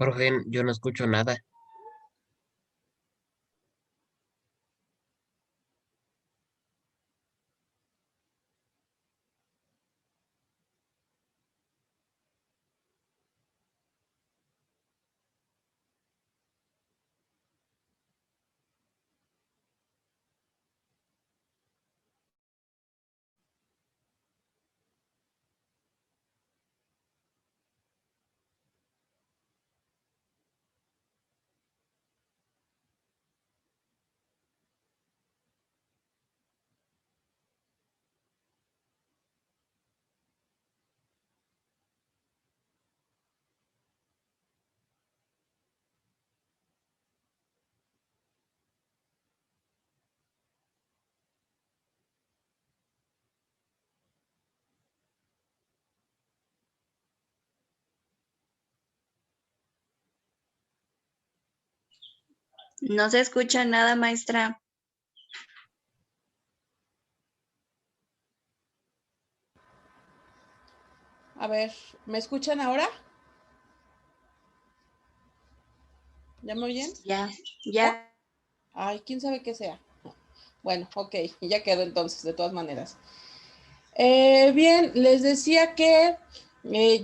Jorge, yo no escucho nada. No se escucha nada, maestra. A ver, ¿me escuchan ahora? ¿Ya me oyen? Ya. Ay, quién sabe qué sea. Bueno, ok, ya quedó entonces, de todas maneras. Bien, les decía que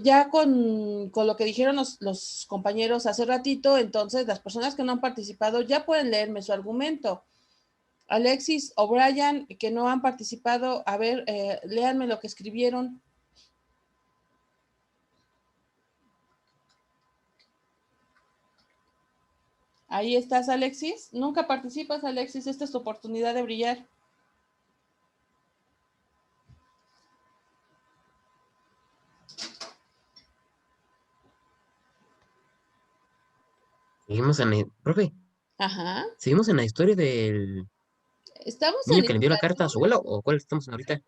ya con lo que dijeron los compañeros hace ratito, entonces las personas que no han participado ya pueden leerme su argumento. Alexis o Brian, que no han participado, a ver, léanme lo que escribieron. Ahí estás, Alexis. Nunca participas, Alexis. Esta es tu oportunidad de brillar. Seguimos en el, profe, Ajá. seguimos en la historia del Estamos en niño que le envió la carta a su literatura. abuelo, ¿o cuál estamos en ahorita?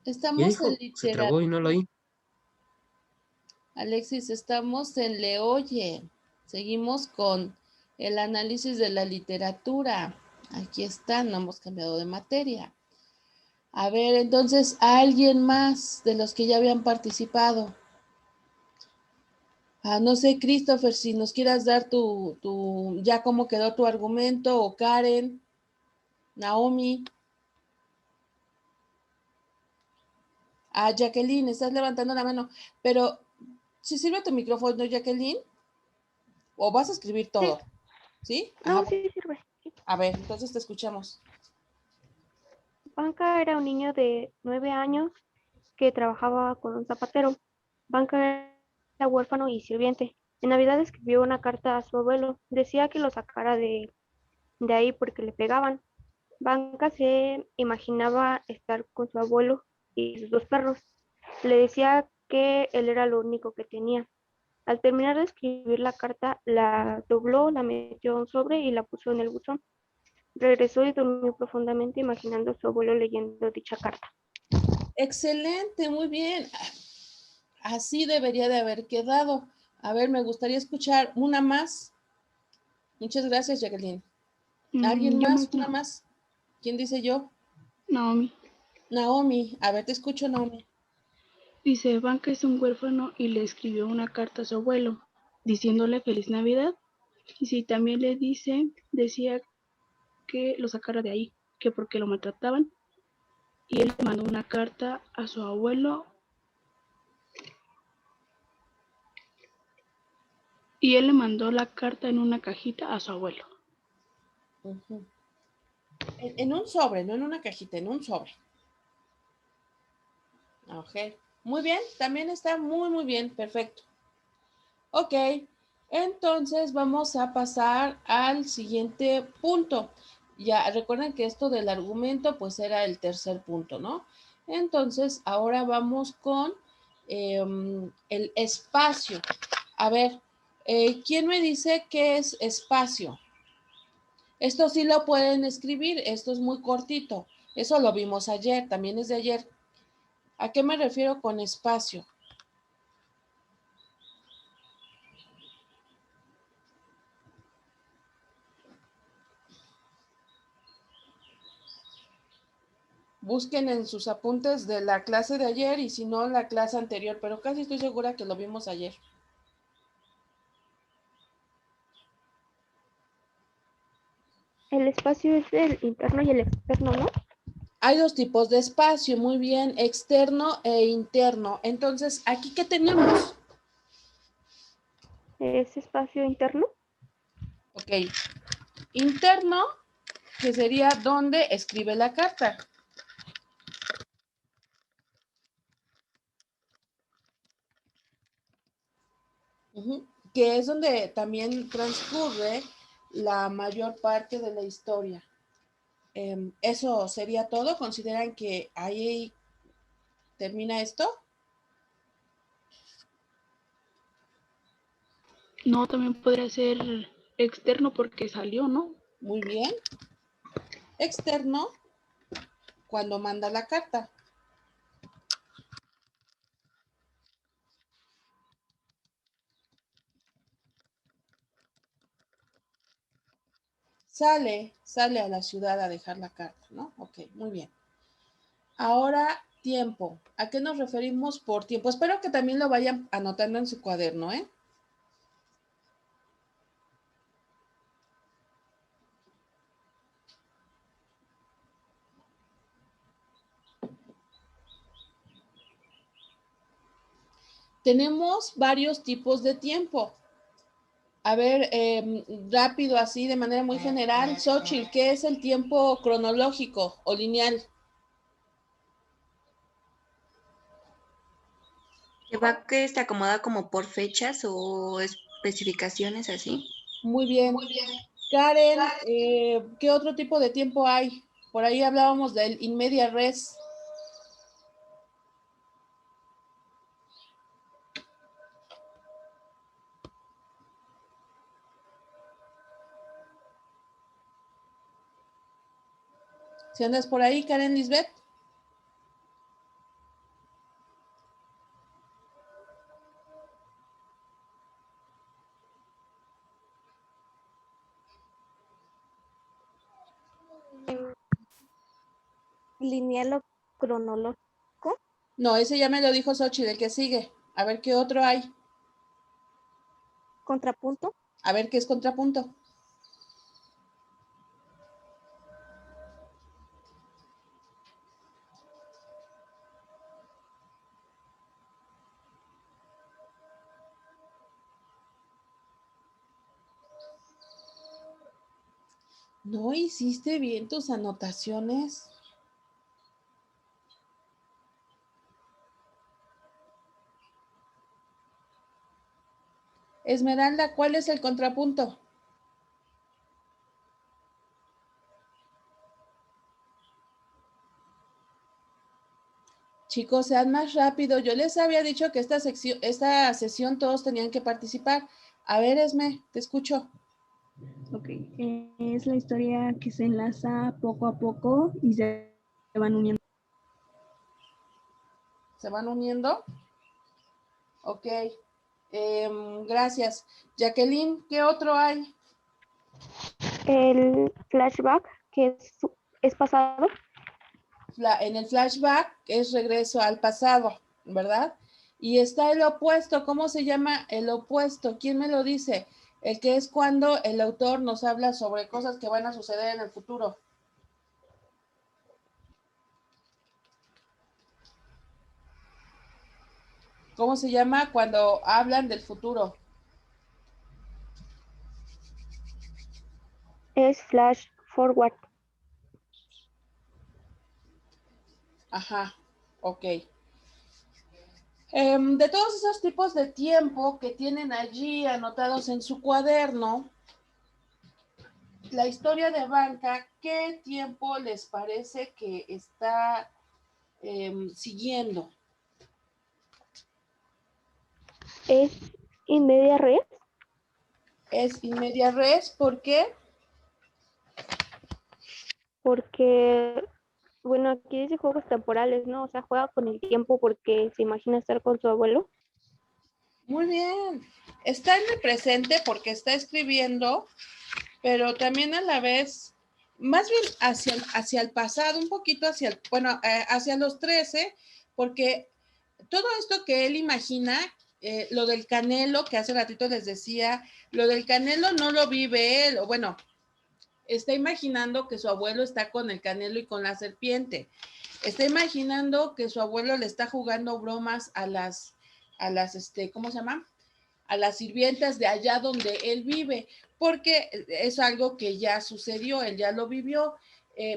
¿Qué Estamos en dijo? Se trabó y no lo literatura. oí. Alexis, estamos en Leoye. Seguimos con el análisis de la literatura. Aquí está, no hemos cambiado de materia. A ver, entonces, ¿alguien más de los que ya habían participado? No sé, Christopher, si nos quieras dar ya cómo quedó tu argumento, o Karen, Naomi. Jacqueline, estás levantando la mano, pero si sirve tu micrófono, Jacqueline, o vas a escribir Sí, todo, ¿sí? no, sí sirve. Sí. A ver, entonces te escuchamos. Banca era un niño de 9 años que trabajaba con un zapatero. Banca era huérfano y sirviente. En Navidad escribió una carta a su abuelo. Decía que lo sacara de ahí porque le pegaban. Banca se imaginaba estar con su abuelo y sus dos perros. Le decía que él era lo único que tenía. Al terminar de escribir la carta, la dobló, la metió en un sobre y la puso en el buzón. Regresó y durmió profundamente imaginando a su abuelo leyendo dicha carta. Excelente, muy bien. Así debería de haber quedado. A ver, me gustaría escuchar una más. Muchas gracias, Jacqueline. ¿Alguien Yo más? más Una no. más. ¿Quién dice yo? Naomi. Naomi. A ver, te escucho, Naomi. Dice, Banca es un huérfano y le escribió una carta a su abuelo, diciéndole feliz Navidad. Y si también decía que lo sacara de ahí, que porque lo maltrataban. Y él le mandó una carta a su abuelo. Y él le mandó la carta en una cajita a su abuelo. Uh-huh. En un sobre, no en una cajita, en un sobre. Ok. Muy bien, también está muy, muy bien, perfecto. Ok, entonces vamos a pasar al siguiente punto. Ya recuerden que esto del argumento pues era el tercer punto, ¿no? Entonces ahora vamos con el espacio. A ver, ¿quién me dice qué es espacio? Esto sí lo pueden escribir, esto es muy cortito. Eso lo vimos ayer, también es de ayer. ¿A qué me refiero con espacio? Busquen en sus apuntes de la clase de ayer y si no, la clase anterior, pero casi estoy segura que lo vimos ayer. El espacio es el interno y el externo, ¿no? Hay dos tipos de espacio, muy bien, externo e interno. Entonces, ¿aquí qué tenemos? Es espacio interno. Ok, interno, que sería donde escribe la carta. Que es donde también transcurre la mayor parte de la historia. ¿Eso sería todo? ¿Consideran que ahí termina esto? No, también podría ser externo porque salió, ¿no? Muy bien. Externo, cuando manda la carta. Sale a la ciudad a dejar la carta, ¿no? Ok, muy bien. Ahora, tiempo. ¿A qué nos referimos por tiempo? Espero que también lo vayan anotando en su cuaderno, ¿eh? Tenemos varios tipos de tiempo. A ver, rápido, así, de manera muy general. Xochitl, ¿qué es el tiempo cronológico o lineal? Que está acomodada como por fechas o especificaciones así. Muy bien. Karen, ¿qué otro tipo de tiempo hay? Por ahí hablábamos del in media res. Si andas por ahí, Karen Lisbeth. Lineal o cronológico. No, ese ya me lo dijo Xochitl, el que sigue. A ver qué otro hay. Contrapunto. A ver qué es contrapunto. ¿No hiciste bien tus anotaciones? Esmeralda, ¿cuál es el contrapunto? Chicos, sean más rápido. Yo les había dicho que esta sesión todos tenían que participar. A ver, Esme, te escucho. Ok, es la historia que se enlaza poco a poco y se van uniendo. ¿Se van uniendo? Ok. Gracias. Jacqueline, ¿qué otro hay? El flashback, que es pasado. En el flashback es regreso al pasado, ¿verdad? Y está el opuesto. ¿Cómo se llama el opuesto? ¿Quién me lo dice? El que es cuando el autor nos habla sobre cosas que van a suceder en el futuro. ¿Cómo se llama cuando hablan del futuro? Es flash forward. Ajá, ok. De todos esos tipos de tiempo que tienen allí anotados en su cuaderno, la historia de banca, ¿qué tiempo les parece que está siguiendo? Es in media res. Es in media res, ¿por qué? Porque, bueno, aquí dice juegos temporales, ¿no? O sea, juega con el tiempo porque se imagina estar con su abuelo. Muy bien. Está en el presente porque está escribiendo, pero también a la vez, más bien hacia el pasado, un poquito hacia los 13, porque todo esto que él imagina, lo del Canelo, que hace ratito les decía, lo del Canelo no lo vive él, o bueno, está imaginando que su abuelo está con el canelo y con la serpiente. Está imaginando que su abuelo le está jugando bromas a las, ¿cómo se llama? A las sirvientas de allá donde él vive, porque es algo que ya sucedió, él ya lo vivió,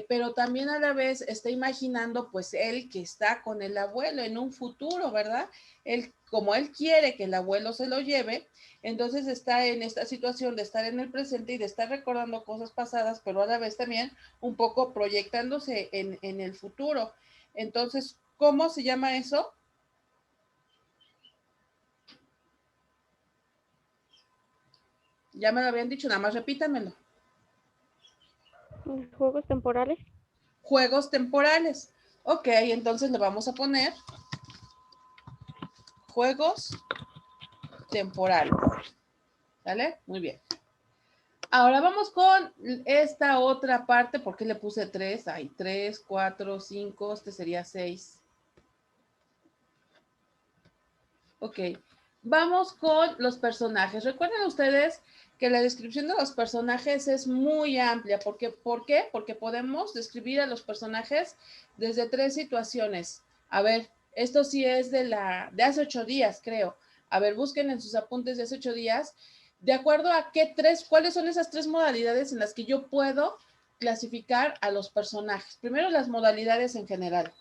pero también a la vez está imaginando pues él que está con el abuelo en un futuro, ¿verdad? Él, como él quiere que el abuelo se lo lleve, entonces está en esta situación de estar en el presente y de estar recordando cosas pasadas, pero a la vez también un poco proyectándose en el futuro. Entonces, ¿cómo se llama eso? Ya me lo habían dicho, nada más repítanmelo. Juegos temporales. Juegos temporales. Ok, entonces le vamos a poner juegos temporales. ¿Vale? Muy bien. Ahora vamos con esta otra parte. ¿Por qué le puse 3? Hay 3, 4, 5. Este sería 6. Ok. Vamos con los personajes. Recuerden ustedes que la descripción de los personajes es muy amplia. ¿Por qué? Porque podemos describir a los personajes desde 3 situaciones. A ver, esto sí es de hace 8 días, creo. A ver, busquen en sus apuntes de hace 8 días. ¿De acuerdo a cuáles son esas 3 modalidades en las que yo puedo clasificar a los personajes? Primero, las modalidades en general.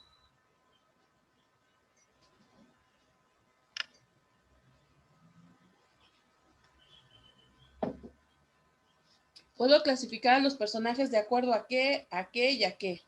Puedo clasificar a los personajes de acuerdo a qué y a qué.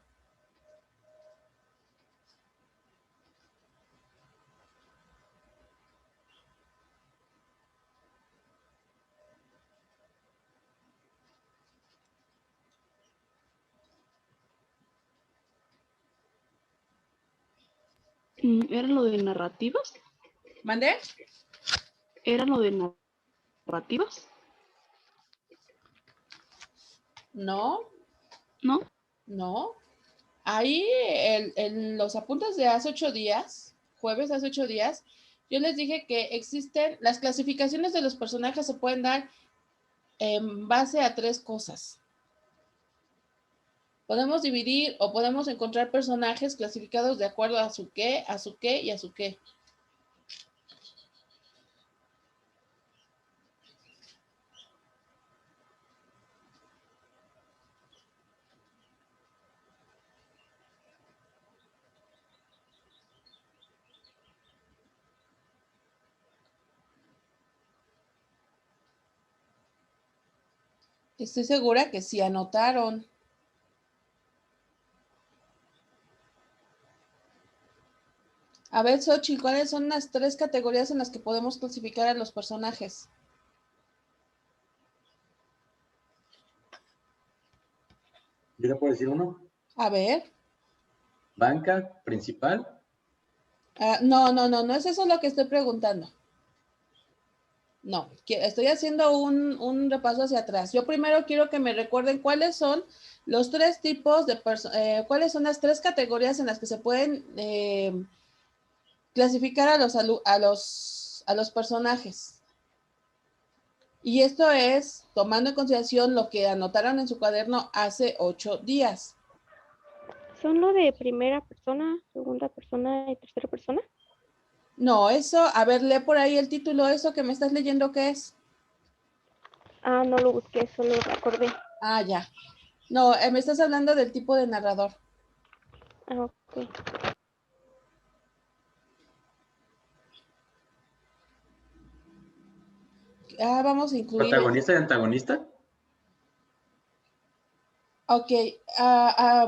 ¿Era lo de narrativas? ¿Mandé? ¿Era lo de narrativas? No, ¿No? no. Ahí en los apuntes de hace 8 días, jueves hace 8 días, yo les dije que existen, las clasificaciones de los personajes se pueden dar en base a 3 cosas. Podemos dividir o podemos encontrar personajes clasificados de acuerdo a su qué, a su qué y a su qué. Estoy segura que sí anotaron. A ver, Xochitl, ¿cuáles son las 3 categorías en las que podemos clasificar a los personajes? ¿Yo le puedo decir uno? A ver. Banca, principal. No es eso lo que estoy preguntando. No, estoy haciendo un repaso hacia atrás. Yo primero quiero que me recuerden cuáles son los 3 tipos de cuáles son las 3 categorías en las que se pueden clasificar a los personajes. Y esto es tomando en consideración lo que anotaron en su cuaderno hace 8 días. ¿Son lo de primera persona, segunda persona y tercera persona? No, eso, a ver, lee por ahí el título, eso que me estás leyendo, ¿qué es? Ah, no lo busqué, solo recordé. Ah, ya. No, me estás hablando del tipo de narrador. Ah, ok. Vamos a incluir... ¿Protagonista y antagonista? Ok,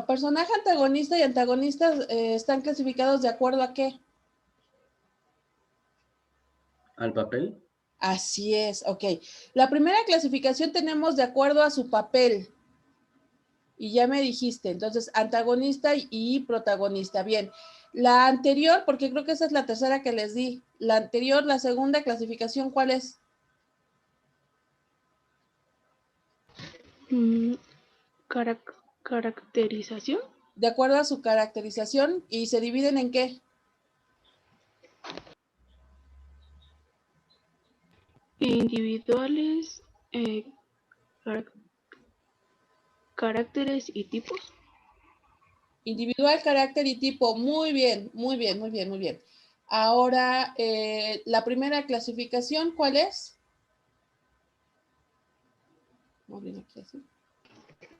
personaje antagonista y antagonista están clasificados de acuerdo a qué. ¿Al papel? Así es, ok. La primera clasificación tenemos de acuerdo a su papel. Y ya me dijiste, entonces, antagonista y protagonista. Bien, la anterior, porque creo que esa es la tercera que les di. La anterior, la segunda clasificación, ¿cuál es? Caracterización. De acuerdo a su caracterización, ¿y se dividen en qué? Individuales, Caracteres y tipos. Individual, carácter y tipo. Muy bien, muy bien, muy bien, muy bien. Ahora, la primera clasificación, ¿cuál es? No viene aquí así.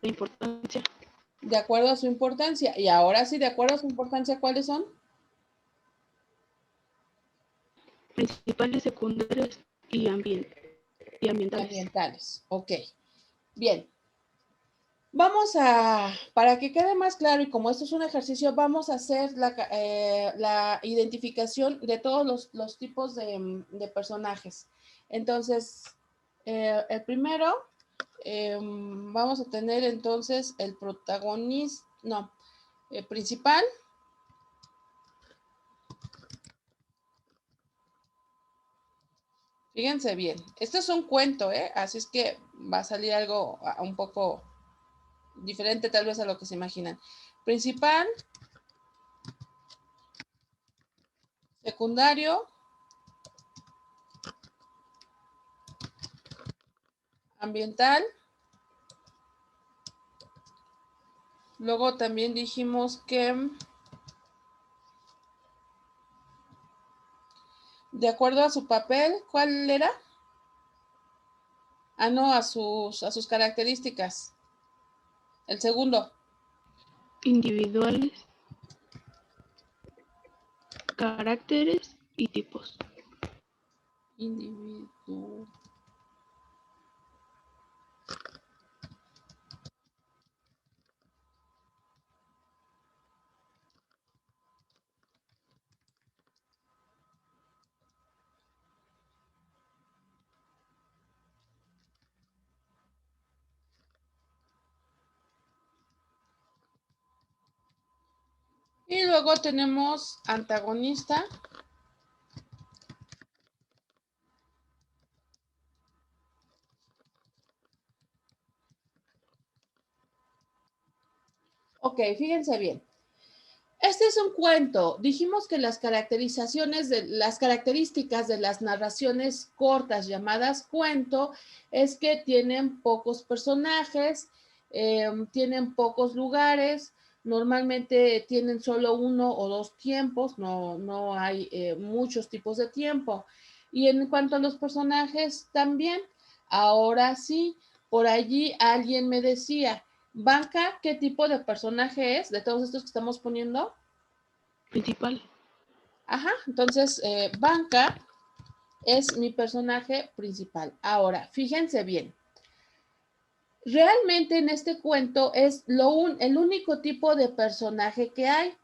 La importancia. De acuerdo a su importancia. Y ahora sí, de acuerdo a su importancia, ¿cuáles son? Principales, secundarias y ambientales. Ambientales. Ok. Bien. Vamos a, para que quede más claro y como esto es un ejercicio, vamos a hacer la identificación de todos los tipos de personajes. Entonces, el primero, vamos a tener entonces el protagonista, no, principal. Fíjense bien, esto es un cuento, así es que va a salir algo un poco diferente tal vez a lo que se imaginan. Principal, secundario, ambiental. Luego también dijimos que de acuerdo a su papel, ¿cuál era? Ah, no, a sus características. El segundo. Individuales, caracteres y tipos. Individuo. Y luego tenemos antagonista. Ok, fíjense bien. Este es un cuento. Dijimos que las caracterizaciones las características de las narraciones cortas llamadas cuento es que tienen pocos personajes, tienen pocos lugares, normalmente tienen solo uno o dos tiempos, no hay muchos tipos de tiempo. Y en cuanto a los personajes también, ahora sí, por allí alguien me decía, Banca, ¿qué tipo de personaje es de todos estos que estamos poniendo? Principal. Ajá, entonces Banca es mi personaje principal. Ahora, fíjense bien. Realmente en este cuento es el único tipo de personaje que hay.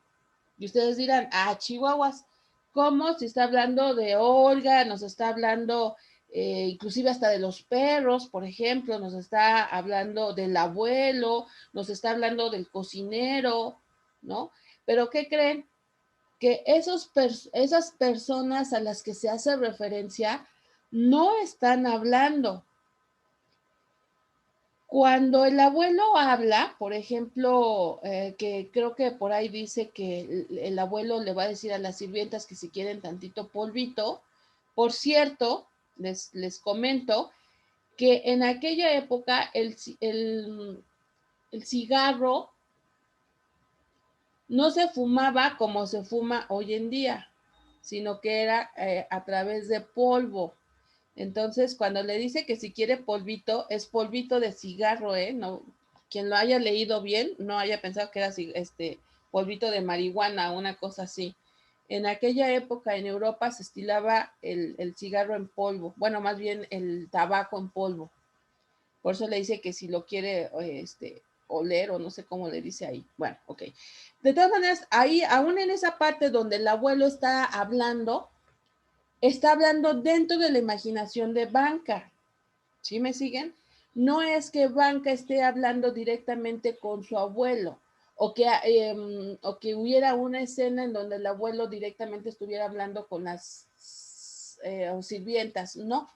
Y ustedes dirán, chihuahuas, ¿cómo? Si está hablando de Olga, nos está hablando inclusive hasta de los perros, por ejemplo, nos está hablando del abuelo, nos está hablando del cocinero, ¿no? Pero ¿qué creen? Que esas personas a las que se hace referencia no están hablando. Cuando el abuelo habla, por ejemplo, que creo que por ahí dice que el abuelo le va a decir a las sirvientas que si quieren tantito polvito, por cierto, les comento que en aquella época el cigarro no se fumaba como se fuma hoy en día, sino que era a través de polvo. Entonces, cuando le dice que si quiere polvito, es polvito de cigarro, ¿eh? No, quien lo haya leído bien, no haya pensado que era polvito de marihuana o una cosa así. En aquella época en Europa se estilaba el cigarro en polvo, bueno, más bien el tabaco en polvo. Por eso le dice que si lo quiere oler o no sé cómo le dice ahí. Bueno, ok. De todas maneras, ahí, aún en esa parte donde el abuelo está hablando dentro de la imaginación de Banca. ¿Sí me siguen? No es que Banca esté hablando directamente con su abuelo o que hubiera una escena en donde el abuelo directamente estuviera hablando con las sirvientas, no.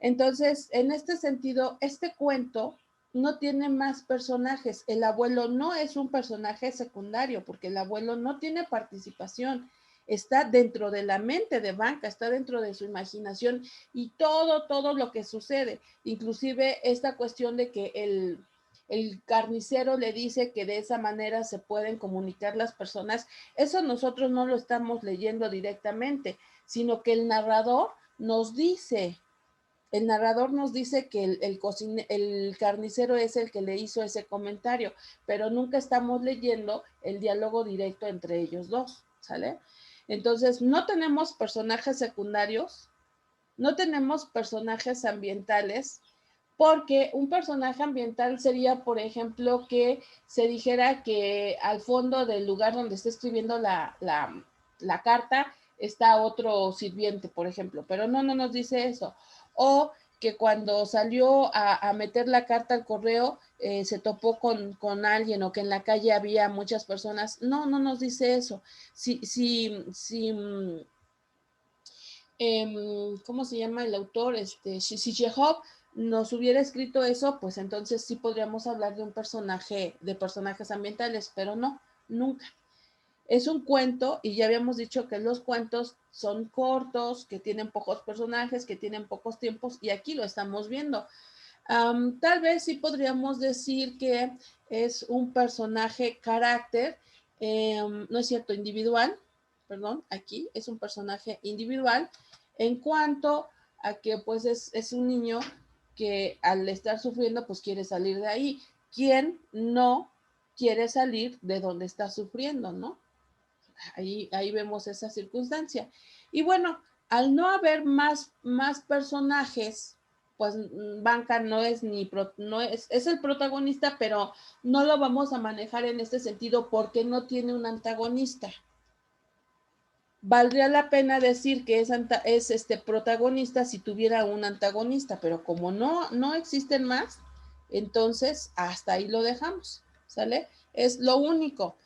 Entonces, en este sentido, este cuento no tiene más personajes. El abuelo no es un personaje secundario porque el abuelo no tiene participación. Está dentro de la mente de Banca, está dentro de su imaginación y todo lo que sucede, inclusive esta cuestión de que el carnicero le dice que de esa manera se pueden comunicar las personas. Eso nosotros no lo estamos leyendo directamente, sino que el narrador nos dice que el carnicero es el que le hizo ese comentario, pero nunca estamos leyendo el diálogo directo entre ellos dos, ¿sale? Entonces, no tenemos personajes secundarios, no tenemos personajes ambientales, porque un personaje ambiental sería, por ejemplo, que se dijera que al fondo del lugar donde está escribiendo la carta está otro sirviente, por ejemplo, pero no nos dice eso. O que cuando salió a meter la carta al correo se topó con alguien, o que en la calle había muchas personas. No nos dice eso. ¿Cómo se llama el autor? Si Chekhov nos hubiera escrito eso, pues entonces sí podríamos hablar de un personaje, de personajes ambientales, pero no, nunca. Es un cuento, y ya habíamos dicho que los cuentos son cortos, que tienen pocos personajes, que tienen pocos tiempos, y aquí lo estamos viendo. Tal vez sí podríamos decir que es un personaje carácter, no es cierto, individual, perdón, aquí es un personaje individual, en cuanto a que pues es un niño que al estar sufriendo pues quiere salir de ahí. ¿Quién no quiere salir de donde está sufriendo, no? Ahí vemos esa circunstancia. Y bueno, al no haber más personajes, pues Banca no es es el protagonista, pero no lo vamos a manejar en este sentido porque no tiene un antagonista. Valdría la pena decir que es este protagonista si tuviera un antagonista, pero como no existen más, entonces hasta ahí lo dejamos, ¿sale? Es lo único.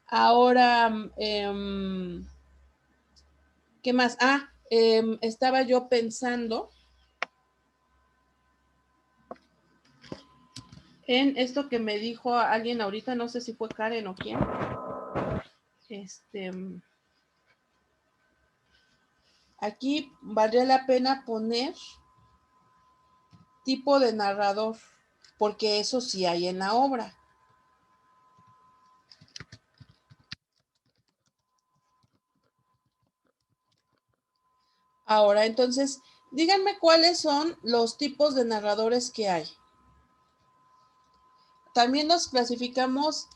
Ahora, ¿qué más? Estaba yo pensando en esto que me dijo alguien ahorita, no sé si fue Karen o quién. Aquí valdría la pena poner tipo de narrador, porque eso sí hay en la obra. Ahora, entonces, díganme cuáles son los tipos de narradores que hay. También los clasificamos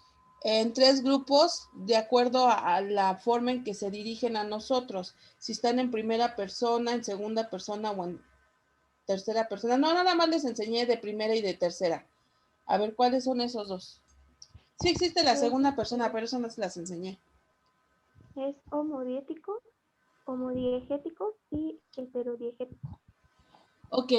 en 3 grupos de acuerdo a la forma en que se dirigen a nosotros. Si están en primera persona, en segunda persona o en tercera persona. No, nada más les enseñé de primera y de tercera. A ver, ¿cuáles son esos dos? Sí existe la segunda persona, pero eso no se las enseñé. Es homodiegético y heterodiegético. Ok.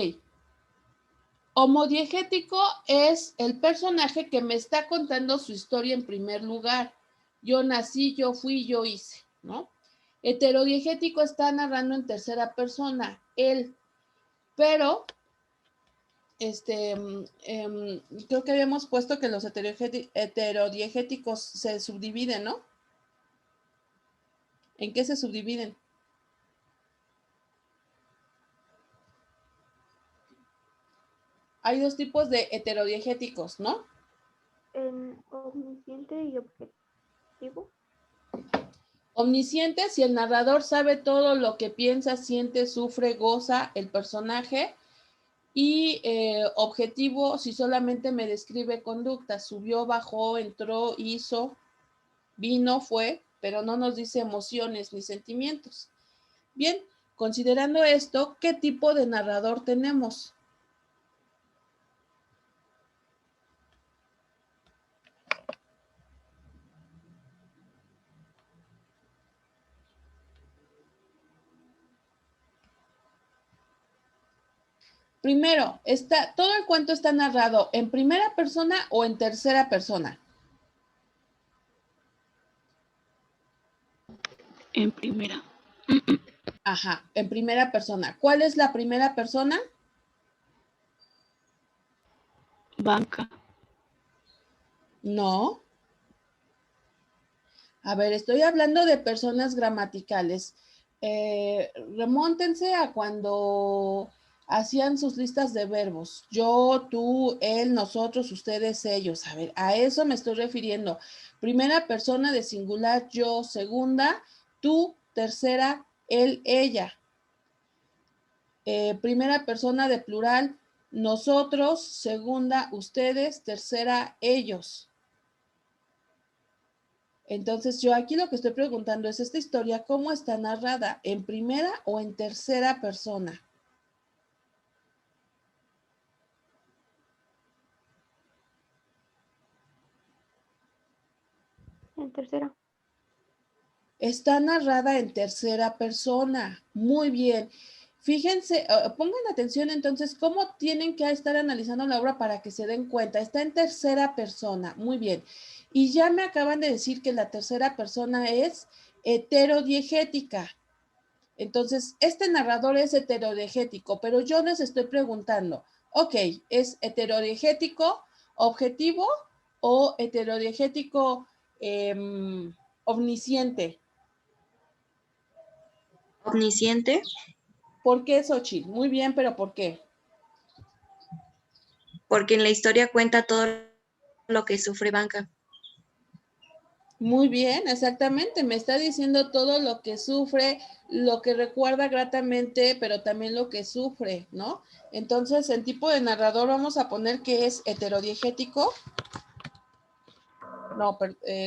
Homodiegético es el personaje que me está contando su historia en primer lugar. Yo nací, yo fui, yo hice, ¿no? Heterodiegético está narrando en tercera persona, él. Pero, creo que habíamos puesto que los heterodiegéticos se subdividen, ¿no? ¿En qué se subdividen? Hay 2 tipos de heterodiegéticos, ¿no? En omnisciente y objetivo. Omnisciente, si el narrador sabe todo lo que piensa, siente, sufre, goza el personaje. Y objetivo, si solamente me describe conducta, subió, bajó, entró, hizo, vino, fue, pero no nos dice emociones ni sentimientos. Bien, considerando esto, ¿qué tipo de narrador tenemos? Primero, todo el cuento está narrado en primera persona o en tercera persona. En primera. Ajá, en primera persona. ¿Cuál es la primera persona? Banca. No. A ver, estoy hablando de personas gramaticales. Remóntense a cuando hacían sus listas de verbos. Yo, tú, él, nosotros, ustedes, ellos. A ver, a eso me estoy refiriendo. Primera persona de singular, yo. Segunda, tú. Tercera, él, ella. Primera persona de plural, nosotros. Segunda, ustedes. Tercera, ellos. Entonces, yo aquí lo que estoy preguntando es, ¿esta historia cómo está narrada? ¿En primera o en tercera persona? En tercera. Está narrada en tercera persona. Muy bien. Fíjense, pongan atención entonces, cómo tienen que estar analizando la obra para que se den cuenta. Está en tercera persona. Muy bien. Y ya me acaban de decir que la tercera persona es heterodiegética. Entonces, este narrador es heterodiegético, pero yo les estoy preguntando, ok, ¿es heterodiegético objetivo o heterodiegético omnisciente? Omnisciente, ¿Por qué, Xochitl? Muy bien, pero ¿por qué? porque en la historia cuenta todo lo que sufre Banca. Muy bien, exactamente. Me está diciendo todo lo que sufre, lo que recuerda gratamente, pero también lo que sufre, ¿no? Entonces, el tipo de narrador vamos a poner que es heterodiegético. No,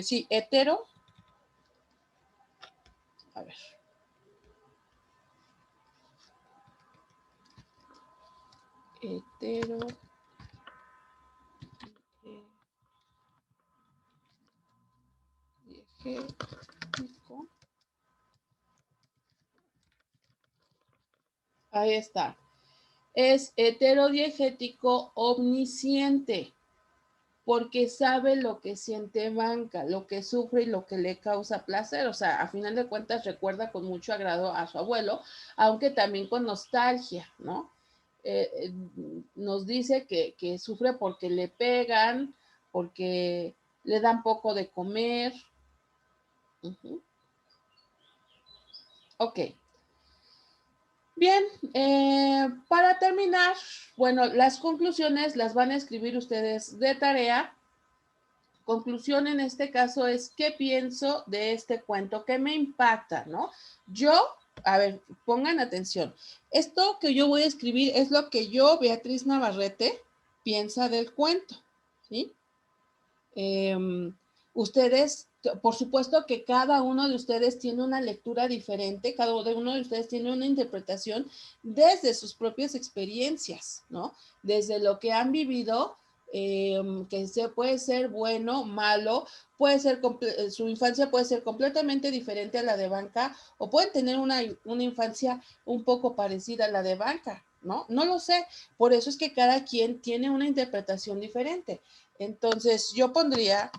sí, hetero. A ver. Hetero. Diegético. Ahí está. Es heterodiegético omnisciente, porque sabe lo que siente Banca, lo que sufre y lo que le causa placer. O sea, a final de cuentas recuerda con mucho agrado a su abuelo, aunque también con nostalgia, ¿no? Nos dice que sufre porque le pegan, porque le dan poco de comer. Ok. Bien, para terminar, bueno, las conclusiones las van a escribir ustedes de tarea. Conclusión en este caso es, ¿qué pienso de este cuento? ¿Qué me impacta, no? Yo, a ver, pongan atención. Esto que yo voy a escribir es lo que yo, Beatriz Navarrete, piensa del cuento, ¿sí? Ustedes, por supuesto que cada uno de ustedes tiene una lectura diferente, cada uno de ustedes tiene una interpretación desde sus propias experiencias, ¿no? Desde lo que han vivido, que puede ser bueno, malo, puede ser, su infancia puede ser completamente diferente a la de Banca, o pueden tener una infancia un poco parecida a la de Banca, ¿no? No lo sé, por eso es que cada quien tiene una interpretación diferente. Entonces, yo pondría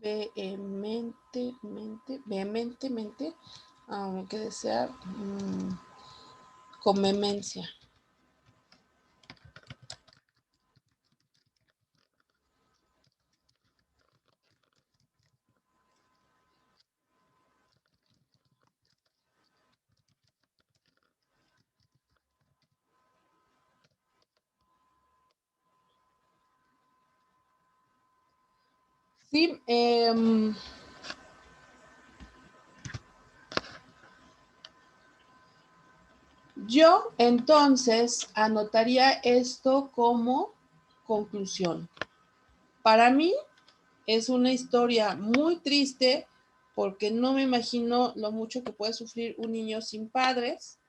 vehementemente, que desea con vehemencia. Sí, yo entonces anotaría esto como conclusión. Para mí es una historia muy triste porque no me imagino lo mucho que puede sufrir un niño sin padres.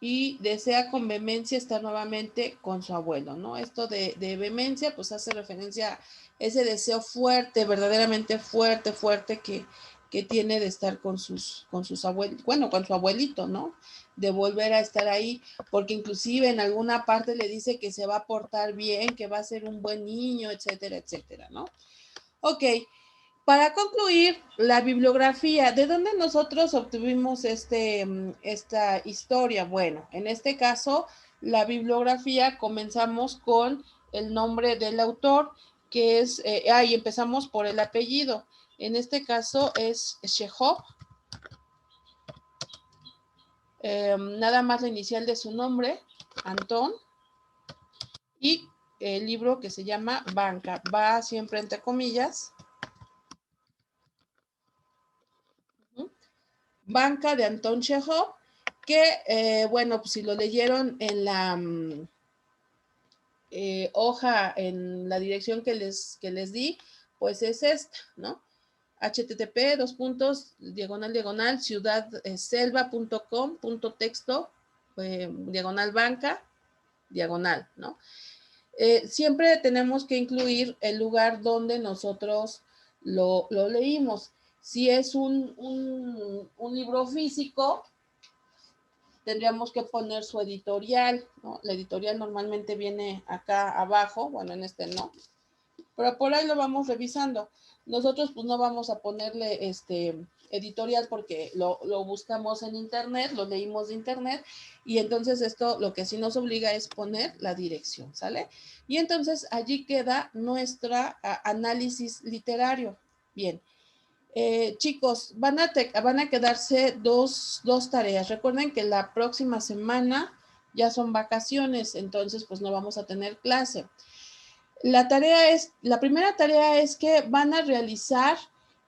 y desea con vehemencia estar nuevamente con su abuelo, ¿no? Esto de vehemencia, pues hace referencia a ese deseo fuerte, verdaderamente fuerte, fuerte que tiene de estar con sus abuelos, bueno, con su abuelito, ¿no? De volver a estar ahí, porque inclusive en alguna parte le dice que se va a portar bien, que va a ser un buen niño, etcétera, etcétera, ¿no? Ok. Para concluir, la bibliografía, ¿de dónde nosotros obtuvimos esta historia? Bueno, en este caso, la bibliografía comenzamos con el nombre del autor, que es, y empezamos por el apellido. En este caso es Chekhov. Nada más la inicial de su nombre, Antón, y el libro que se llama Banca, va siempre entre comillas. Banca de Anton Chekhov, que, bueno, pues si lo leyeron en la hoja, en la dirección que les di, pues es esta, ¿no? http:// ciudadselva.com.texto, diagonal banca, diagonal, ¿no? Siempre tenemos que incluir el lugar donde nosotros lo leímos. Si es un libro físico, tendríamos que poner su editorial, ¿no? La editorial normalmente viene acá abajo, bueno, en este no, pero por ahí lo vamos revisando. Nosotros pues no vamos a ponerle editorial porque lo buscamos en internet, lo leímos de internet, y entonces esto lo que sí nos obliga es poner la dirección, ¿sale? Y entonces allí queda nuestra análisis literario. Bien. Chicos, van a quedarse dos tareas. Recuerden que la próxima semana ya son vacaciones, entonces pues no vamos a tener clase. La primera tarea es que van a realizar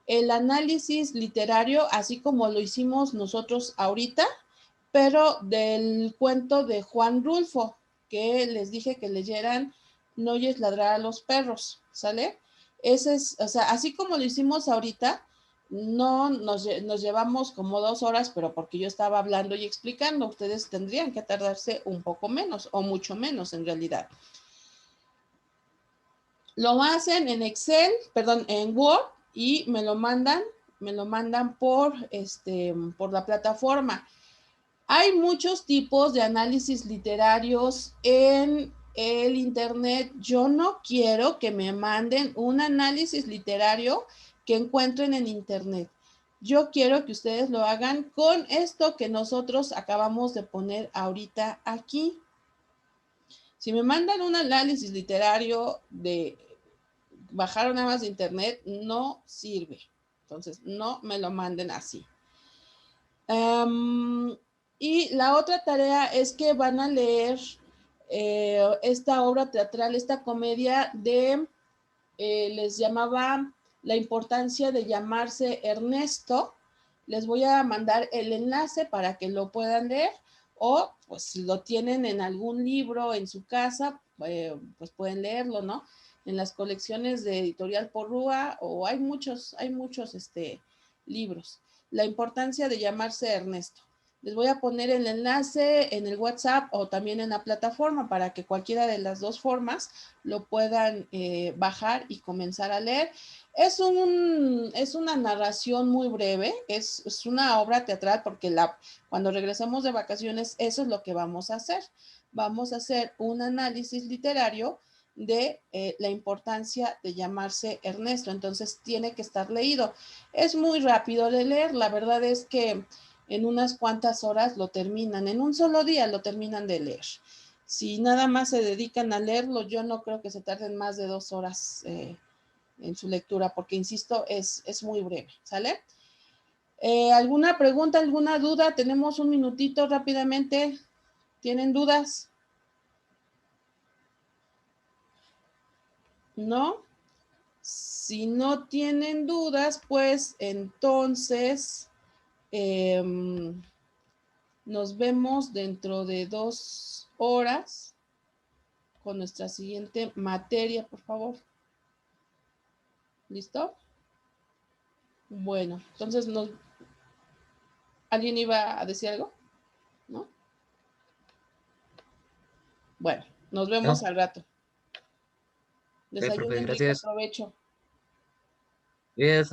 el análisis literario, así como lo hicimos nosotros ahorita, pero del cuento de Juan Rulfo, que les dije que leyeran No oyes ladrar a los perros, ¿sale? Ese es, o sea, así como lo hicimos ahorita, no nos llevamos como 2 horas, pero porque yo estaba hablando y explicando, ustedes tendrían que tardarse un poco menos o mucho menos en realidad. Lo hacen en Excel, perdón, en Word, y me lo mandan por la plataforma. Hay muchos tipos de análisis literarios en el internet. Yo no quiero que me manden un análisis literario que encuentren en internet. Yo quiero que ustedes lo hagan con esto que nosotros acabamos de poner ahorita aquí. Si me mandan un análisis literario de bajar nada más de internet, no sirve. Entonces, no me lo manden así. Y la otra tarea es que van a leer esta obra teatral, esta comedia de, les llamaba La importancia de llamarse Ernesto. Les voy a mandar el enlace para que lo puedan leer, o pues si lo tienen en algún libro en su casa, pues pueden leerlo, ¿no? En las colecciones de Editorial Porrúa, o hay muchos libros. La importancia de llamarse Ernesto. Les voy a poner el enlace en el WhatsApp o también en la plataforma para que cualquiera de las dos formas lo puedan bajar y comenzar a leer. Es una narración muy breve, es una obra teatral porque cuando regresemos de vacaciones eso es lo que vamos a hacer. Vamos a hacer un análisis literario de la importancia de llamarse Ernesto, entonces tiene que estar leído. Es muy rápido de leer, la verdad es que en unas cuantas horas lo terminan, en un solo día lo terminan de leer. Si nada más se dedican a leerlo, yo no creo que se tarden más de 2 horas en su lectura, porque insisto, es muy breve, ¿sale? ¿Alguna pregunta, alguna duda? Tenemos un minutito rápidamente. ¿Tienen dudas? ¿No? Si no tienen dudas, pues entonces nos vemos dentro de 2 horas con nuestra siguiente materia, por favor. ¿Listo? Bueno, entonces ¿alguien iba a decir algo? ¿No? Bueno, nos vemos al rato. profe, Desayunen rico, gracias. provecho. Yes,